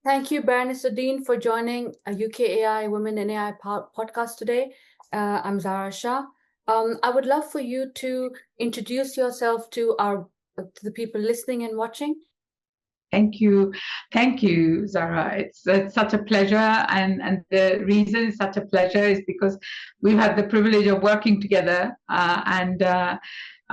Thank you, Baroness Uddin, for joining a UKAI Women in AI podcast today. I'm Zara Shah. I would love for you to introduce yourself to the people listening and watching. Thank you, Zara. It's such a pleasure, and the reason it's such a pleasure is because we've had the privilege of working together, and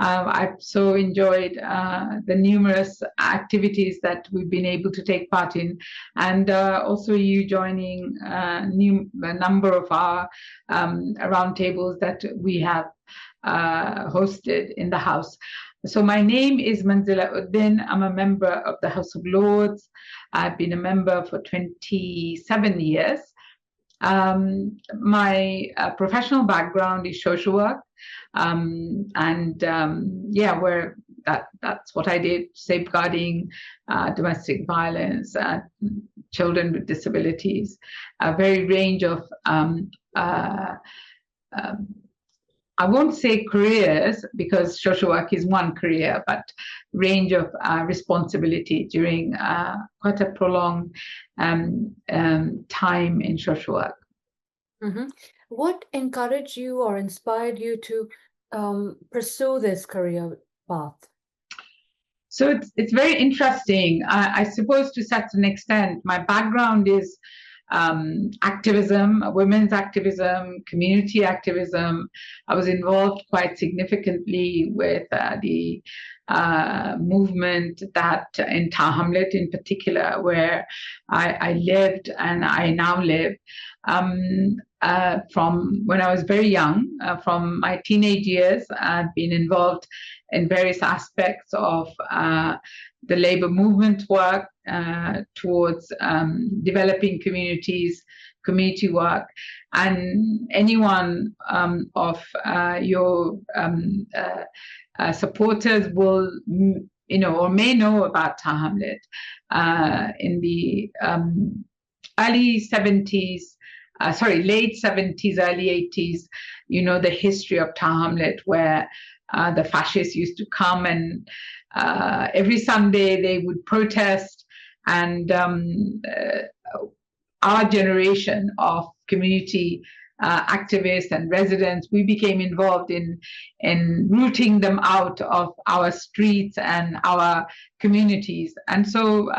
I've so enjoyed the numerous activities that we've been able to take part in, and also you joining a number of our roundtables that we have hosted in the House. So my name is Manzila Uddin. I'm a member of the House of Lords. I've been a member for 27 years. My professional background is social work, that's what I did: safeguarding domestic violence, children with disabilities, a very range of I won't say careers, because social work is one career, but range of responsibility during quite a prolonged time in social work. Mm-hmm. What encouraged you or inspired you to pursue this career path? So it's very interesting. I suppose to such an extent, my background is activism, women's activism, community activism. I was involved quite significantly with the movement that in Tower Hamlet in particular, where I lived and I now live. From when I was very young, from my teenage years, I've been involved in various aspects of the labor movement work towards developing communities, community work, and anyone of your supporters will, or may know about Tower Hamlet. In the late 70s, early 80s, the history of Tower Hamlet, where the fascists used to come and every Sunday they would protest, and our generation of community activists and residents, we became involved in rooting them out of our streets and our communities. And so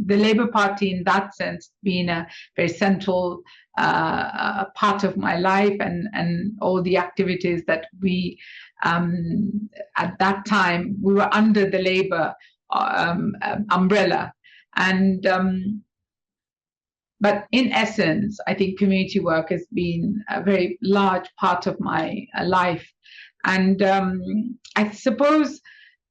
the Labour Party, in that sense, being a very central part of my life, and all the activities that we at that time, we were under the Labour umbrella. And but in essence, I think community work has been a very large part of my life. And I suppose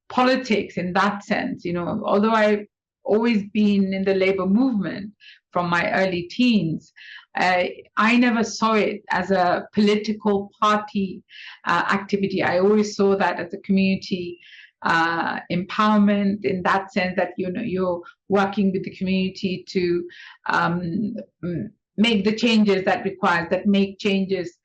politics, in that sense, although I've always been in the labor movement from my early teens, I never saw it as a political party activity. I always saw that as a community empowerment, in that sense that you're working with the community to make the changes that make changes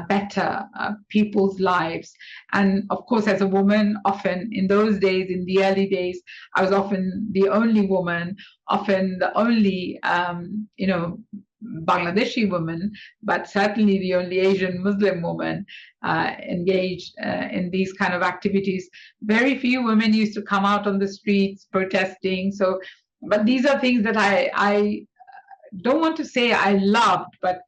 better people's lives. And of course, as a woman, often in those days, in the early days, I was often the only woman, often the only Bangladeshi woman, but certainly the only Asian Muslim woman engaged in these kind of activities. Very few women used to come out on the streets protesting. So, but these are things that I don't want to say I loved, but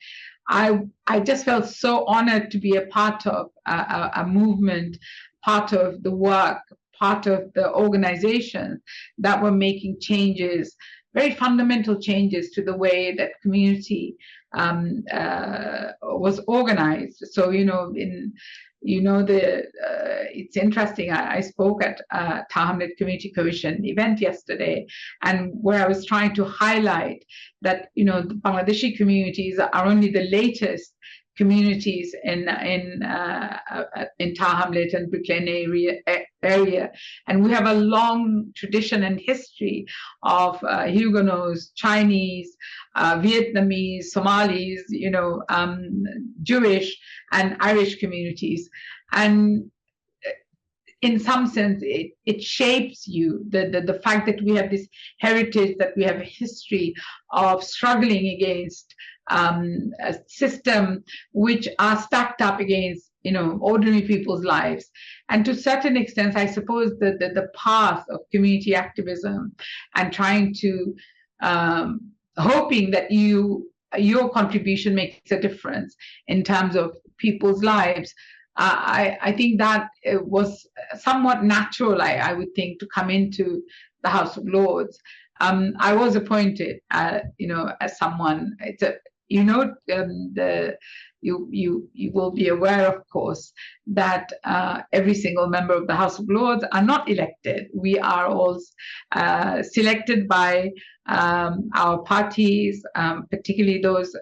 I just felt so honored to be a part of a movement, part of the work, part of the organization that were making changes, very fundamental changes to the way that community was organized. So, it's interesting. I spoke at Tower Hamlet Community Commission event yesterday, and where I was trying to highlight that the Bangladeshi communities are only the latest communities in Tower Hamlet and Brick Lane area, and we have a long tradition and history of Huguenots, Chinese, Vietnamese, Somalis, Jewish and Irish communities. And in some sense, it shapes you. The fact that we have this heritage, that we have a history of struggling against a system which are stacked up against, ordinary people's lives. And to a certain extent, I suppose the path of community activism and trying to, hoping that your contribution makes a difference in terms of people's lives. I think that it was somewhat natural, I would think, to come into the House of Lords. I was appointed, as someone. It's a, you will be aware, of course, that every single member of the House of Lords are not elected. We are all selected by our parties, particularly those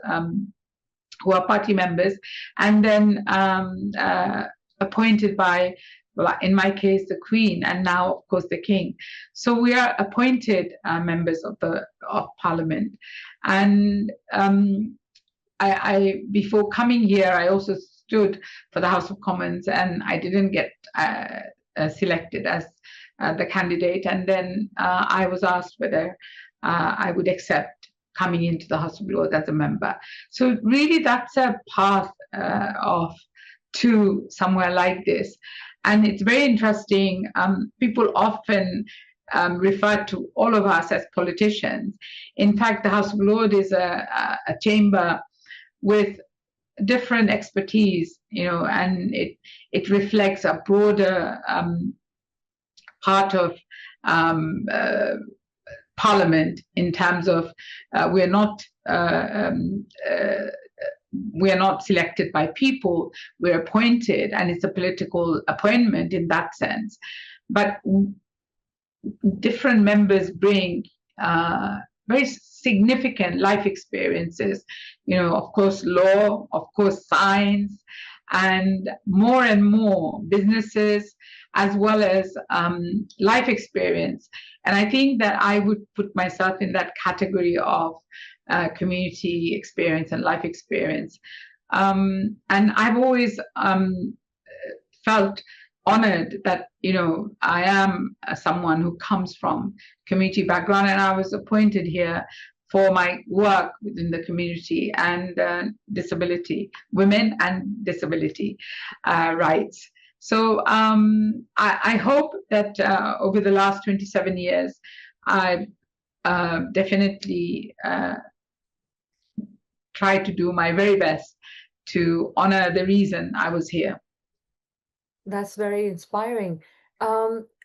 who are party members, and then appointed by, well, in my case, the Queen, and now, of course, the King. So we are appointed members of Parliament. And I before coming here, I also stood for the House of Commons, and I didn't get selected as the candidate. And then I was asked whether I would accept coming into the House of Lords as a member. So really, that's a path to somewhere like this. And it's very interesting. People often refer to all of us as politicians. In fact, the House of Lords is a chamber with different expertise, and it reflects a broader part of Parliament, in terms of we're not selected by people, we're appointed, and it's a political appointment in that sense. But different members bring very significant life experiences, of course, law, of course, science, and more businesses, as well as life experience. And I think that I would put myself in that category of community experience and life experience. And I've always felt honored that, I am someone who comes from community background, and I was appointed here for my work within the community and disability, women and disability rights. So I hope that over the last 27 years, I've definitely tried to do my very best to honor the reason I was here. That's very inspiring.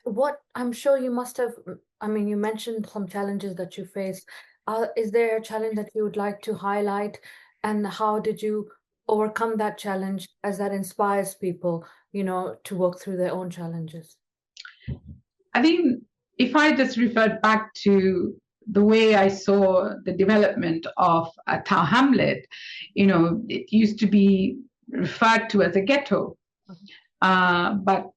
What I'm sure you must have, you mentioned some challenges that you faced. Is there a challenge that you would like to highlight, and how did you overcome that challenge, as that inspires people, to work through their own challenges? I think if I just referred back to the way I saw the development of a town hamlet, it used to be referred to as a ghetto. But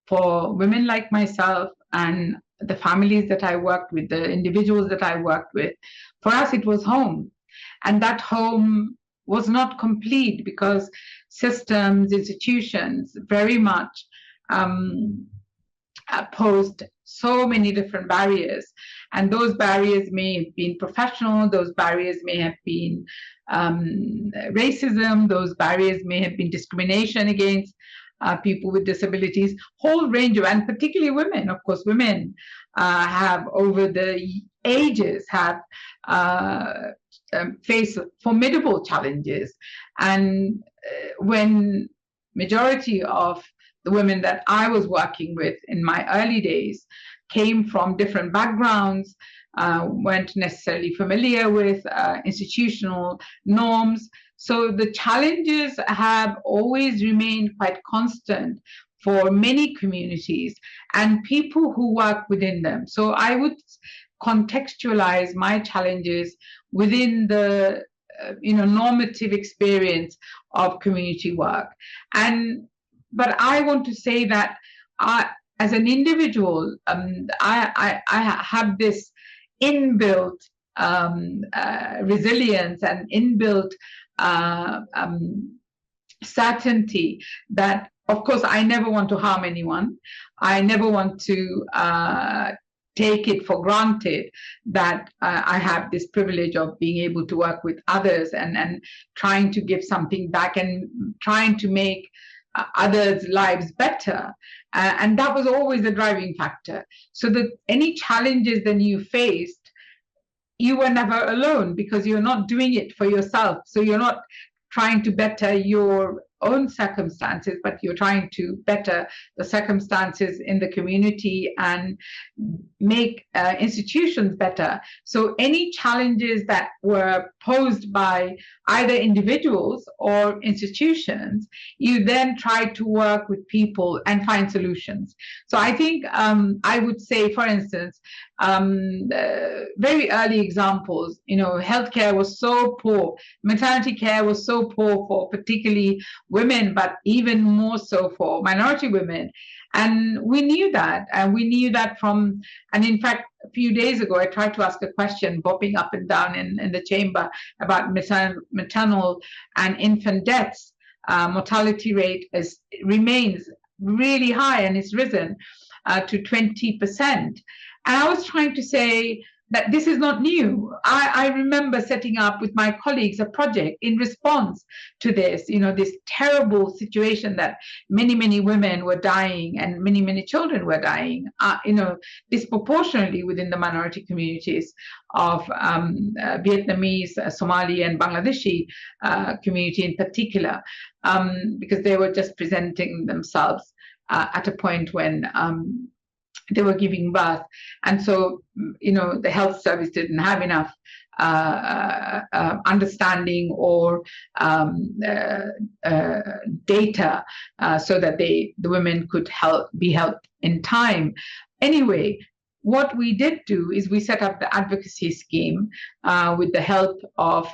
for women like myself and the families that I worked with, the individuals that I worked with, for us it was home. And that home was not complete because systems, institutions very much posed so many different barriers. And those barriers may have been professional, those barriers may have been racism, those barriers may have been discrimination against people with disabilities, whole range of, and particularly women. Of course, women have over the ages have faced formidable challenges. And when majority of the women that I was working with in my early days came from different backgrounds, weren't necessarily familiar with institutional norms. So the challenges have always remained quite constant for many communities and people who work within them. So I would contextualize my challenges within the normative experience of community work. But I want to say that as an individual, I have this inbuilt resilience and inbuilt certainty that of course, I never want to harm anyone. I never want to take it for granted that I have this privilege of being able to work with others and trying to give something back and trying to make others' lives better. And that was always the driving factor. So that any challenges that you faced, you were never alone because you're not doing it for yourself. So you're not trying to better your own circumstances, but you're trying to better the circumstances in the community and make institutions better. So any challenges that were posed by either individuals or institutions, you then try to work with people and find solutions. So I think I would say, for instance, very early examples, healthcare was so poor, maternity care was so poor for particularly women, but even more so for minority women. And we knew that, and in fact, a few days ago, I tried to ask a question, bopping up and down in the chamber about maternal and infant deaths. Mortality rate remains really high and it's risen to 20%. And I was trying to say that this is not new. I remember setting up with my colleagues a project in response to this, this terrible situation that many, many women were dying and many, many children were dying, disproportionately within the minority communities of Vietnamese, Somali, and Bangladeshi community in particular, because they were just presenting themselves at a point when they were giving birth. And so, the health service didn't have enough understanding or data so that the women could be helped in time. Anyway, what we did do is we set up the advocacy scheme with the help of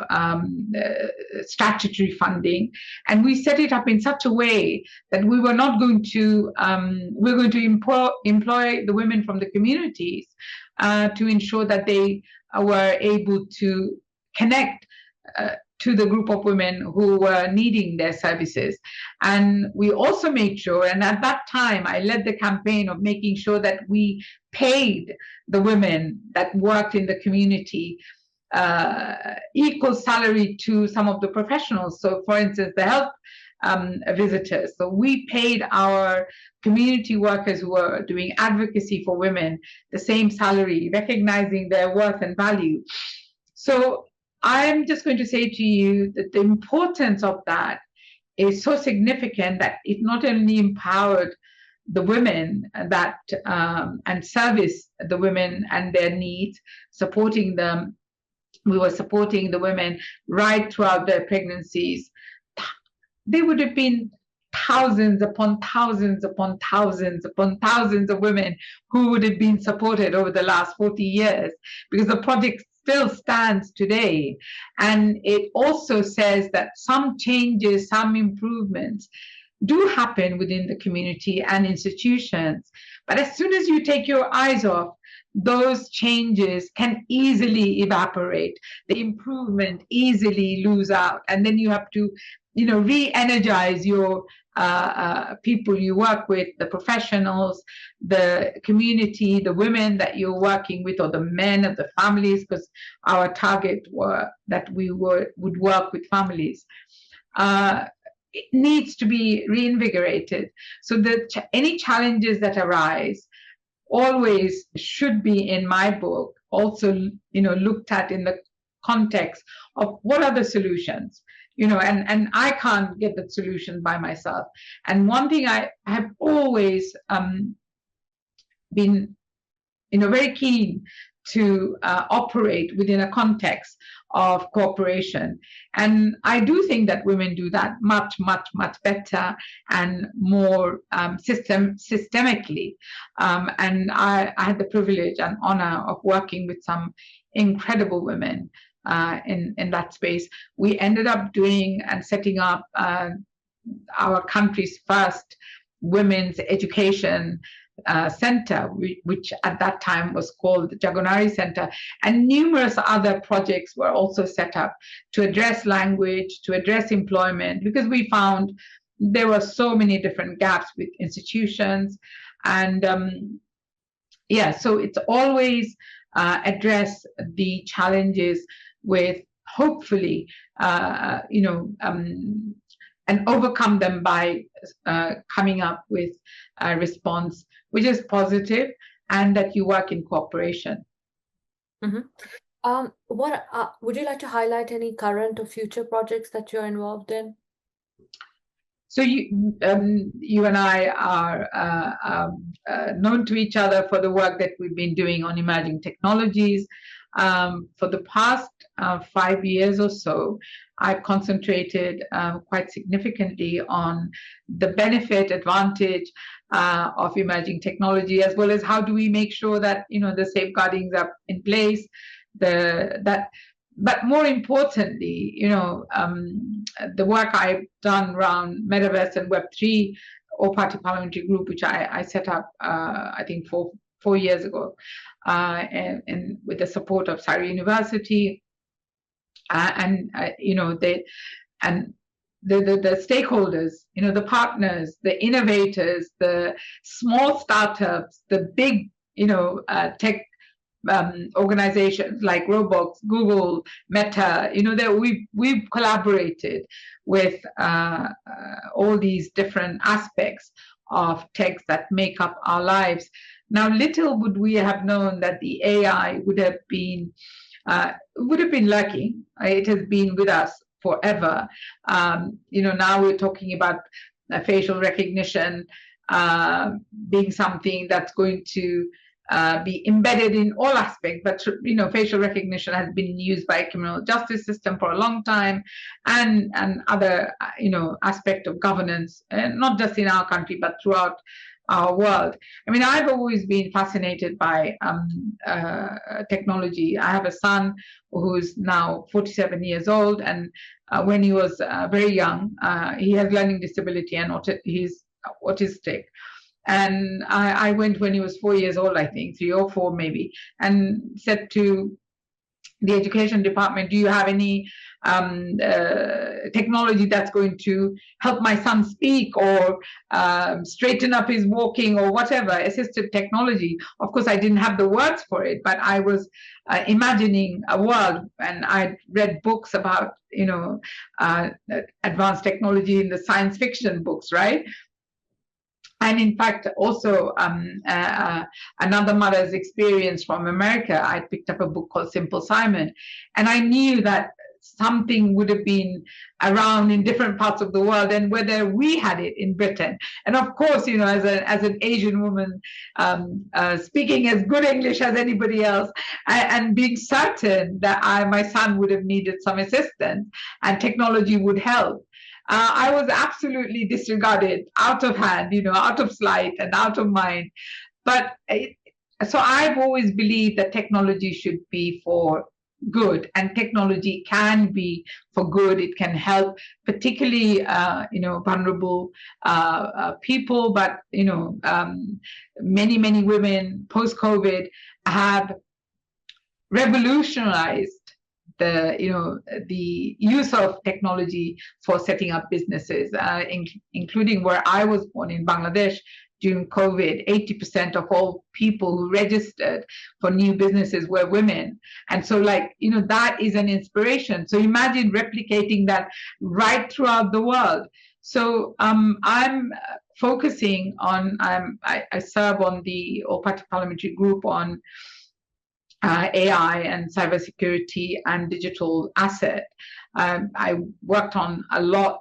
statutory funding, and we set it up in such a way that we were not going to we're going to employ the women from the communities to ensure that they were able to connect to the group of women who were needing their services. And we also made sure, and at that time I led the campaign of making sure that we paid the women that worked in the community equal salary to some of the professionals. So for instance, the health visitors. So we paid our community workers who were doing advocacy for women the same salary, recognizing their worth and value. So I'm just going to say to you that the importance of that is so significant that it not only empowered the women that and service the women and their needs, supporting them. We were supporting the women right throughout their pregnancies. There would have been thousands upon thousands upon thousands upon thousands of women who would have been supported over the last 40 years, because the project still stands today. And it also says that some changes, some improvements do happen within the community and institutions. But as soon as you take your eyes off, those changes can easily evaporate. The improvement easily lose out. And then you have to, re-energize your people you work with, the professionals, the community, the women that you're working with, or the men of the families, because our target were that we would work with families. It needs to be reinvigorated. So that any challenges that arise always should be, in my book, also looked at in the context of what are the solutions. And I can't get that solution by myself. And one thing I have always been, very keen to operate within a context of cooperation. And I do think that women do that much, much, much better and more systemically. And I had the privilege and honor of working with some incredible women in that space. We ended up doing and setting up our country's first women's education center, which at that time was called the Jagonari Center, and numerous other projects were also set up to address language, to address employment, because we found there were so many different gaps with institutions. And so it's always address the challenges with hopefully, and overcome them by coming up with a response which is positive and that you work in cooperation. What would you like to highlight any current or future projects that you're involved in? So you and I are known to each other for the work that we've been doing on emerging technologies. For the past 5 years or so, I've concentrated quite significantly on the benefit, advantage of emerging technology, as well as how do we make sure that the safeguardings are in place, but more importantly, the work I've done around Metaverse and Web3 all-party parliamentary group, which I set up, I think, 4 years ago, and with the support of Surrey University, the stakeholders, the partners, the innovators, the small startups, the big, tech organizations like Roblox, Google, Meta, that we've collaborated with all these different aspects of tech that make up our lives. Now, little would we have known that the AI would have been lurking. It has been with us forever. Now we're talking about facial recognition being something that's going to be embedded in all aspects, but facial recognition has been used by a criminal justice system for a long time, and other aspect of governance, not just in our country but throughout our world. I mean, I've always been fascinated by technology. I have a son who's now 47 years old, and when he was very young, he has learning disability and he's autistic. And I went when he was 4 years old, I think, 3 or 4 maybe, and said to the education department, do you have any technology that's going to help my son speak or straighten up his walking or whatever, assistive technology? Of course, I didn't have the words for it, but I was imagining a world, and I read books about, advanced technology in the science fiction books, right? And in fact, also another mother's experience from America, I picked up a book called Simple Simon, and I knew that something would have been around in different parts of the world, and whether we had it in Britain. And of course, as an Asian woman, speaking as good English as anybody else, and being certain that my son would have needed some assistance and technology would help. I was absolutely disregarded, out of hand, out of sight and out of mind. But so I've always believed that technology should be for good, and technology can be for good. It can help, particularly, vulnerable people. But many women post-COVID have revolutionized the use of technology for setting up businesses, including where I was born in Bangladesh during COVID. 80% of all people who registered for new businesses were women. And so, that is an inspiration. So imagine replicating that right throughout the world. So I'm focusing on, I serve on the all-party parliamentary group on AI and cybersecurity and digital asset. I worked on a lot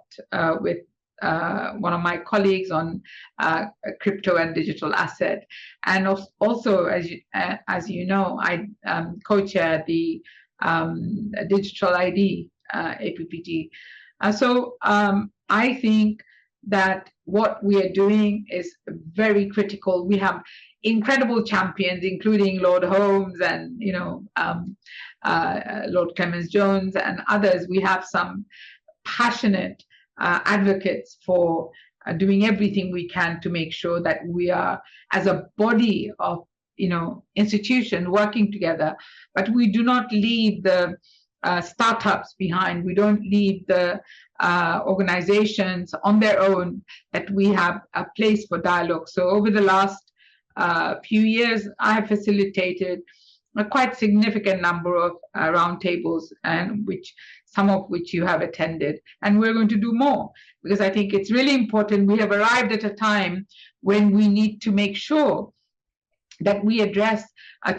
with one of my colleagues on crypto and digital asset, and also, as you know, I co-chair the digital ID APPG. So I think that what we are doing is very critical. We have incredible champions, including Lord Holmes and Lord Clemens Jones and others. We have some passionate advocates for doing everything we can to make sure that we are, as a body of institution, working together. But we do not leave the startups behind. We don't leave the organizations on their own, that we have a place for dialogue. So over the last few years, I have facilitated a quite significant number of roundtables, and some of which you have attended, and we're going to do more, because I think it's really important. We have arrived at a time when we need to make sure that we address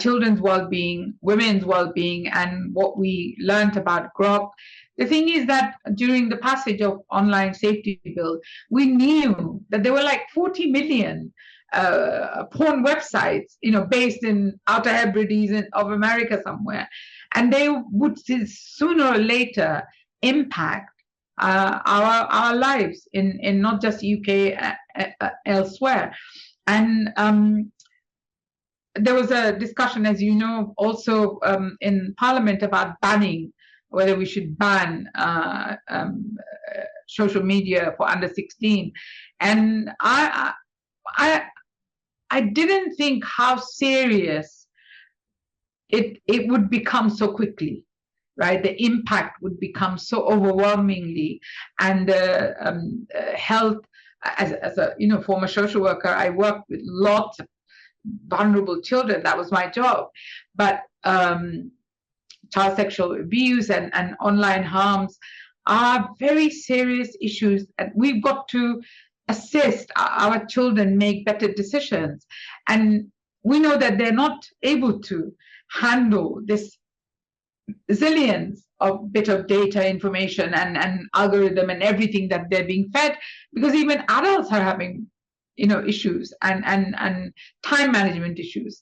children's well-being, women's well-being, and what we learned about growth. The thing is that during the passage of online safety bill, we knew that there were like 40 million porn websites, based in Outer Hebrides of America somewhere, and they would sooner or later impact our lives in not just UK, elsewhere. And there was a discussion, as you know, also in Parliament about banning, whether we should ban social media for under 16. And I didn't think how serious it would become so quickly, right? The impact would become so overwhelmingly, and the health. As a former social worker, I worked with lots of vulnerable children. That was my job. But child sexual abuse and online harms are very serious issues, and we've got to assist our children make better decisions. And we know that they're not able to handle this zillions of bit of data, information, and algorithm and everything that they're being fed, because even adults are having issues and time management issues.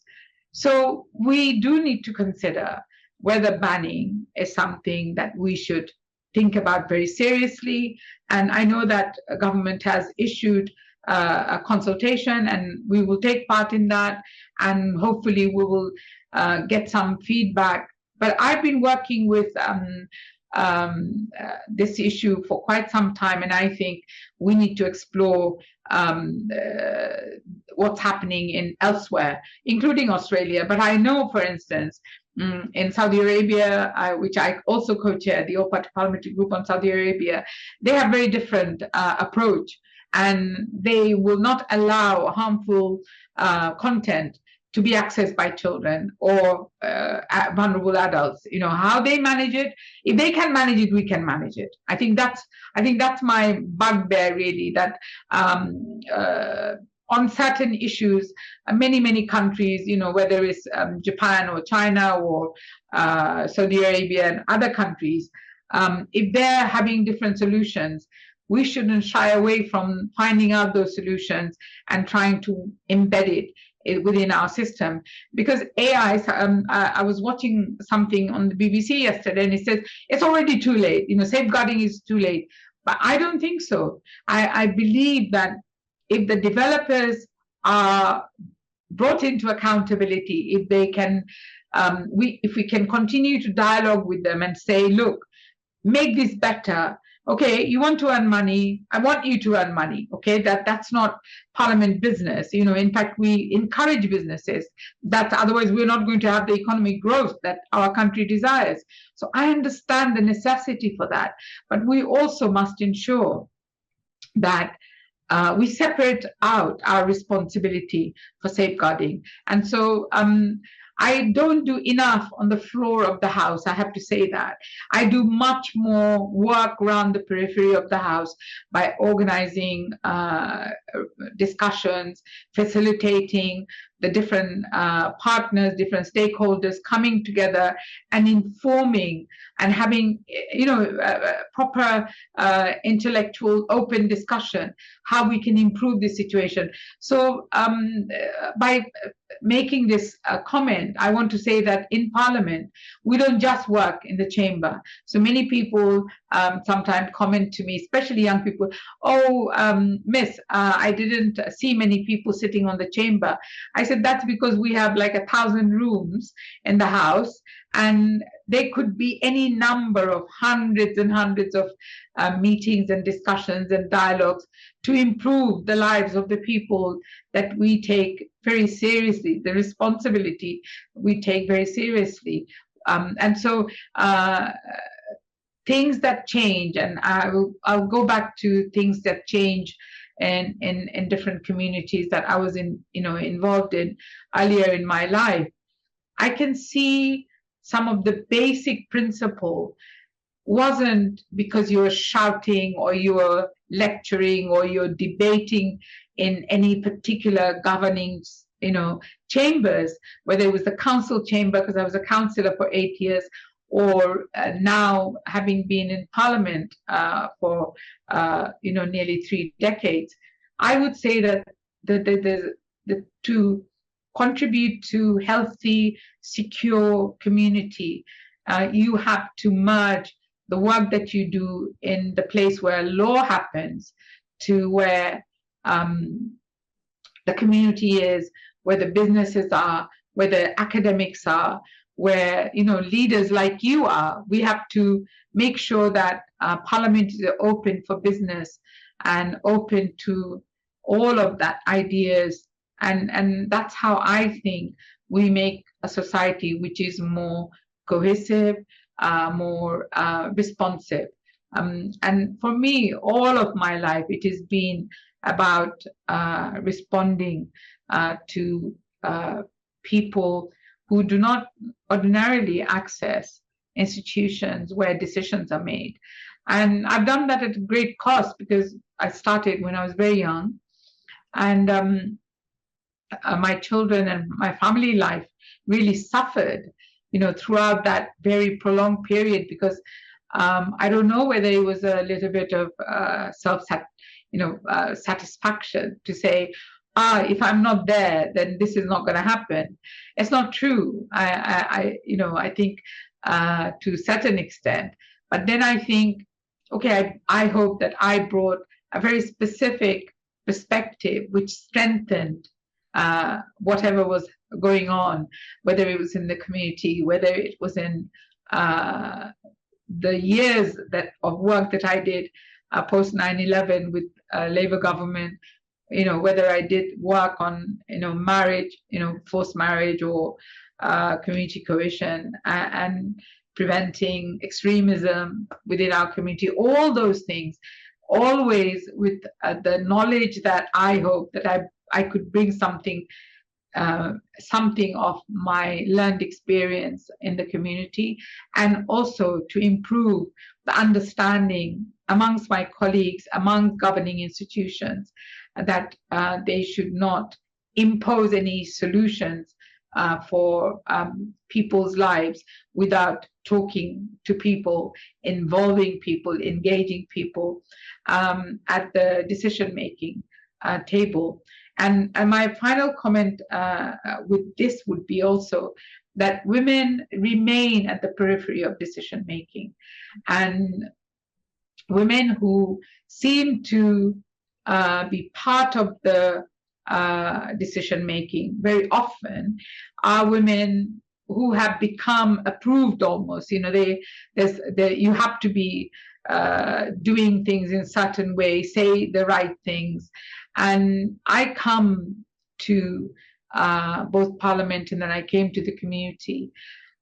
So we do need to consider whether banning is something that we should think about very seriously. And I know that a government has issued a consultation, and we will take part in that, and hopefully we will get some feedback. But I've been working with this issue for quite some time, and I think we need to explore what's happening in elsewhere, including Australia. But I know, for instance, in Saudi Arabia, which I also co-chair, the OPA Parliamentary Group on Saudi Arabia, they have very different approach, and they will not allow harmful content to be accessed by children or vulnerable adults. How they manage it. If they can manage it, we can manage it. I think that's my bugbear, really. That on certain issues, many countries, whether it's Japan or China or Saudi Arabia and other countries, if they're having different solutions, we shouldn't shy away from finding out those solutions and trying to embed it within our system. Because AI, I was watching something on the BBC yesterday, and it says it's already too late. Safeguarding is too late. But I don't think so. I believe that if the developers are brought into accountability, if they can, if we can continue to dialogue with them and say, look, make this better. Okay, you want to earn money, I want you to earn money. Okay, that's not Parliament business. In fact, we encourage businesses. Otherwise we're not going to have the economic growth that our country desires. So I understand the necessity for that, but we also must ensure that we separate out our responsibility for safeguarding. And so I don't do enough on the floor of the House, I have to say that. I do much more work around the periphery of the House by organizing discussions, facilitating the different partners, different stakeholders coming together and informing and having, proper intellectual open discussion, how we can improve the situation. So by making this comment, I want to say that in Parliament, we don't just work in the chamber. So many people sometimes comment to me, especially young people, Miss, I didn't see many people sitting on the chamber. I said, that's because we have like 1,000 rooms in the House, and there could be any number of hundreds and hundreds of meetings and discussions and dialogues to improve the lives of the people that we take very seriously, the responsibility we take very seriously. And so things that change, and I'll go back to things that change in different communities that I was involved in earlier in my life. I can see some of the basic principle wasn't because you were shouting or you were lecturing or you're debating in any particular governing chambers, whether it was the council chamber, because I was a councillor for 8 years, or now having been in parliament for nearly 3 decades. I would say that the to contribute to healthy, secure community, you have to merge the work that you do in the place where law happens to where the community is, where the businesses are, where the academics are, where leaders like you are. We have to make sure that Parliament is open for business and open to all of that ideas, and that's how I think we make a society which is more cohesive, more responsive. And for me, all of my life, it has been about responding to people who do not ordinarily access institutions where decisions are made. And I've done that at great cost, because I started when I was very young, and my children and my family life really suffered, throughout that very prolonged period, because I don't know whether it was a little bit of satisfaction to say, if I'm not there, then this is not going to happen. It's not true. I think to a certain extent, but then I think, okay, I hope that I brought a very specific perspective which strengthened whatever was going on, whether it was in the community, whether it was in the years of work that I did post 9/11 with Labour government, whether I did work on marriage, forced marriage, or community cohesion, and preventing extremism within our community, all those things, always with the knowledge that I hope that I could bring something of my learned experience in the community, and also to improve the understanding amongst my colleagues, among governing institutions, that they should not impose any solutions for people's lives without talking to people, involving people, engaging people at the decision-making table. And my final comment with this would be also that women remain at the periphery of decision making, and women who seem to be part of the decision making very often are women who have become approved almost. You have to be doing things in a certain way, say the right things. And I come to both Parliament and then I came to the community,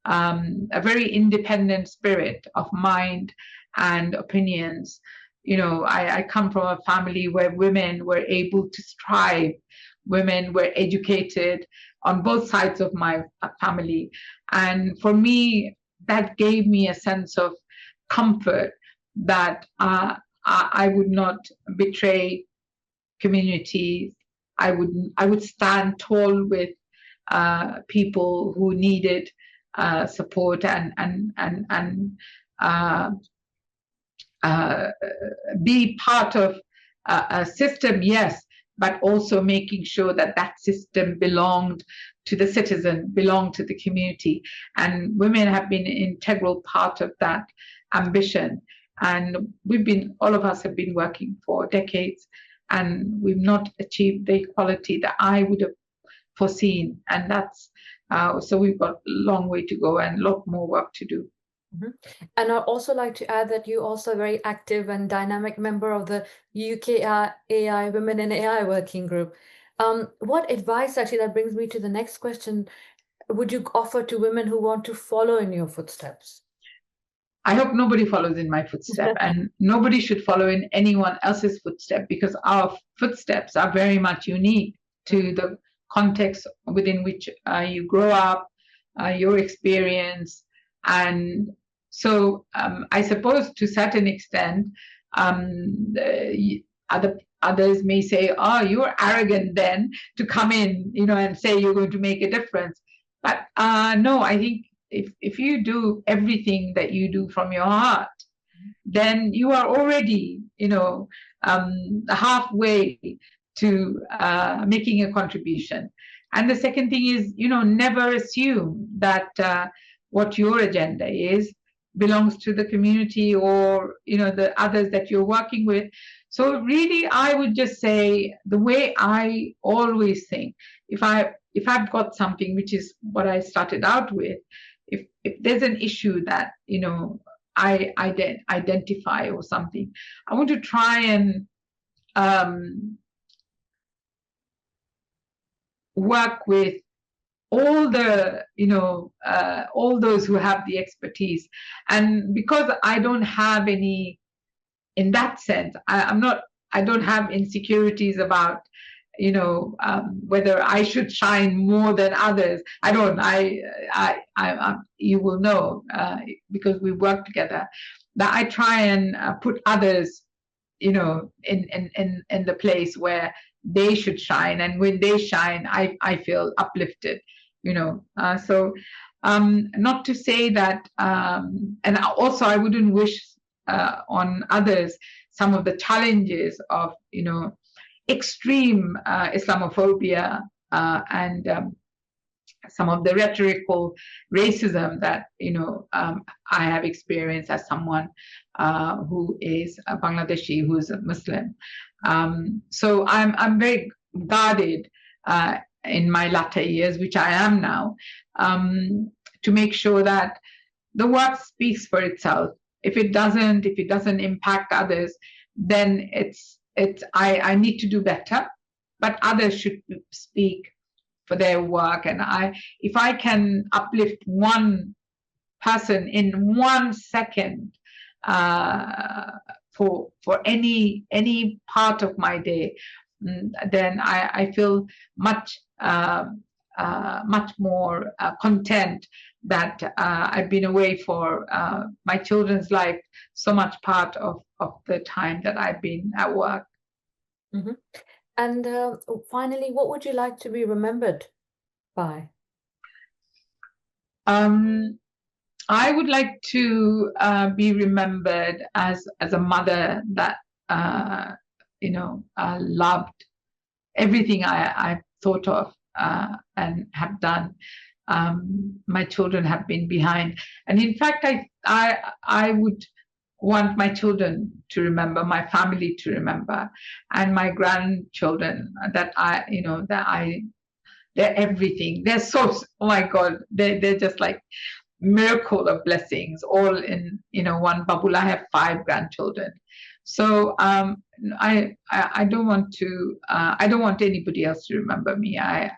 a very independent spirit of mind and opinions. I come from a family where women were able to strive, women were educated on both sides of my family. And for me, that gave me a sense of comfort that I would not betray communities. I would stand tall with people who needed support and be part of a system, yes, but also making sure that that system belonged to the citizen, belonged to the community. And women have been an integral part of that ambition. And all of us have been working for decades, and we've not achieved the equality that I would have foreseen. And that's, so we've got a long way to go and a lot more work to do. Mm-hmm. And I'd also like to add that you're also a very active and dynamic member of the UK AI Women in AI Working Group. What advice, actually, that brings me to the next question. would you offer to women who want to follow in your footsteps? I hope nobody follows in my footstep, and nobody should follow in anyone else's footstep, because our footsteps are very much unique to the context within which you grow up, your experience. And so I suppose to a certain extent, others may say, oh, you're arrogant then to come in, and say you're going to make a difference. But no, I think if you do everything that you do from your heart, then you are already, halfway to making a contribution. And the second thing is, never assume that what your agenda is belongs to the community or, the others that you're working with. So really, I would just say the way I always think, if I've got something, which is what I started out with, if there's an issue that, I identify or something, I want to try and work with all the, all those who have the expertise. And because I don't have any, in that sense, I don't have insecurities about, whether I should shine more than others. I don't. You will know because we work together, that I try and put others, in the place where they should shine, and when they shine, I feel uplifted. So not to say that, and also I wouldn't wish on others some of the challenges of, extreme Islamophobia and some of the rhetorical racism that I have experienced as someone who is a Bangladeshi, who is a Muslim. So I'm very guarded in my latter years, which I am now, to make sure that the work speaks for itself. If it doesn't impact others, then I need to do better, but others should speak for their work. And if I can uplift one person in 1 second for any part of my day, then I feel much more content that I've been away for my children's life so much part of the time that I've been at work. Mm-hmm. And finally, what would you like to be remembered by? I would like to be remembered as a mother that loved everything I thought of and have done. My children have been behind, and in fact, I would want my children to remember, my family to remember, and my grandchildren that they're everything. They're so, oh my God, they're just like miracle of blessings, all in one bubble. I have 5 grandchildren, so I don't want to. I don't want anybody else to remember me. I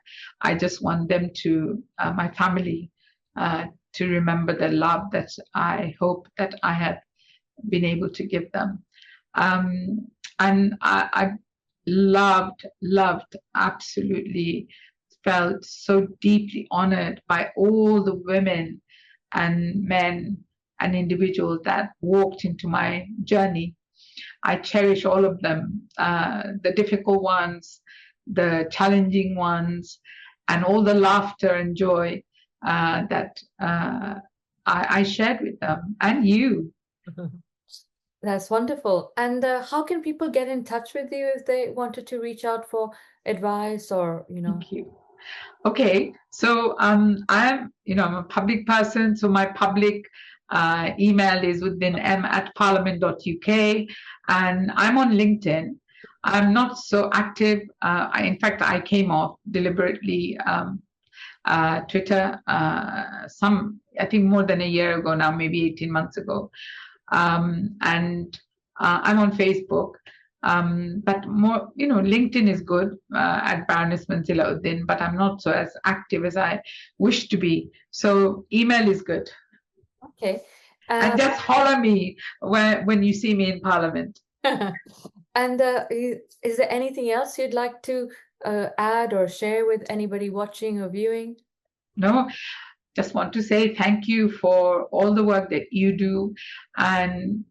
just want them to, my family, to remember the love that I hope that I had been able to give them. And I loved, absolutely felt so deeply honored by all the women and men and individuals that walked into my journey. I cherish all of them, the difficult ones, the challenging ones, and all the laughter and joy that I shared with them, and you. That's wonderful. And how can people get in touch with you if they wanted to reach out for advice or, Thank you. Okay, so I'm a public person, so my public email is uddin@parliament.uk, and I'm on LinkedIn. I'm not so active. In fact, I came off deliberately Twitter I think more than a year ago now, maybe 18 months ago. And I'm on Facebook. But more, LinkedIn is good at Baroness Manzila Uddin, but I'm not so as active as I wish to be. So email is good. Okay. And just holler me when you see me in Parliament. And is there anything else you'd like to add or share with anybody watching or viewing? No, just want to say thank you for all the work that you do. And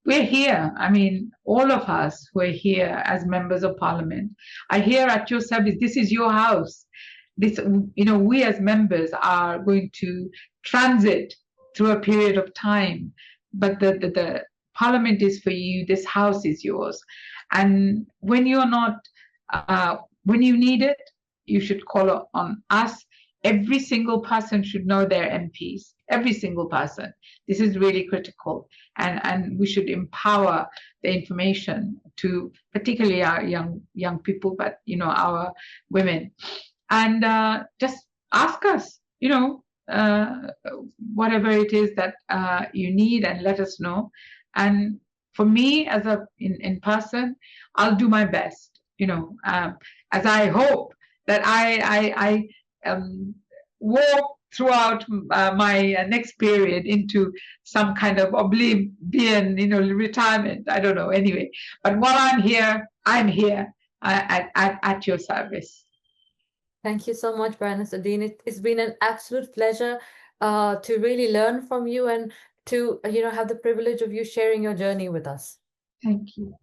we're here. I mean, all of us who are here as members of Parliament are here at your service. This is your house. This, we as members are going to transit through a period of time, but the Parliament is for you. This house is yours. And when you're not, when you need it, you should call on us. Every single person should know their MPs. Every single person. This is really critical, and we should empower the information to particularly our young people, but our women, and just ask us, whatever it is that you need, and let us know. And for me, as in person, I'll do my best. As I hope that I walk throughout my next period into some kind of oblivion, retirement. I don't know. Anyway, but while I'm here at your service. Thank you so much, Baroness Uddin. It's been an absolute pleasure to really learn from you and to have the privilege of you sharing your journey with us. Thank you.